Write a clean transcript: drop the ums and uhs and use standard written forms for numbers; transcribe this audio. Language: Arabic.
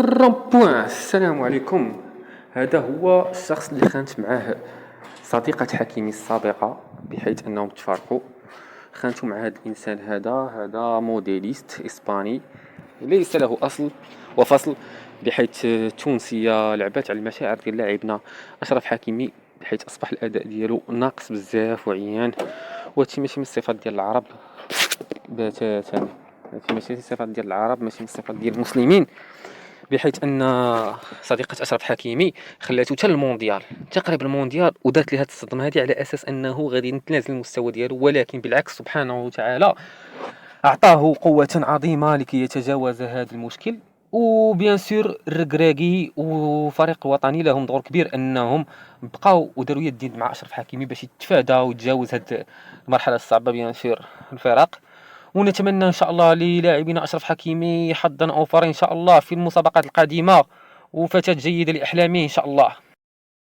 رامبوان. السلام عليكم. هذا هو الشخص اللي خانت معاه صديقة حكيمي السابقة، بحيث أنهم تفارقوا. خانت مع هذا الإنسان. هذا موديليست إسباني ليس له أصل وفصل، بحيث تونسية لعبت على المشاعر ديال لاعبنا أشرف حكيمي، بحيث أصبح الأداء ديالو ناقص بزاف وعيان. وهادشي ماشي من الصفات ديال العرب بتاتا، هادشي ماشي صفات ديال العرب، ماشي من الصفات ديال المسلمين. بحيث ان صديقه اشرف حكيمي خلاتو حتى المونديال، تقريبا المونديال، ودارت لي هذه الصدمه هذه على اساس انه غادي يتنازل المستوى ديالو، ولكن بالعكس سبحانه وتعالى اعطاه قوه عظيمه لكي يتجاوز هذا المشكل. وبيان سور الركراكي وفريق الوطني لهم دور كبير انهم بقاو وداروا يدين مع اشرف حكيمي باش يتفادى ويتجاوز هذه المرحله الصعبه. بيان سور الفرق، ونتمنى ان شاء الله للاعبنا اشرف حكيمي حظا اوفر ان شاء الله في المسابقات القادمه، وفتاة جيده لاحلامه ان شاء الله.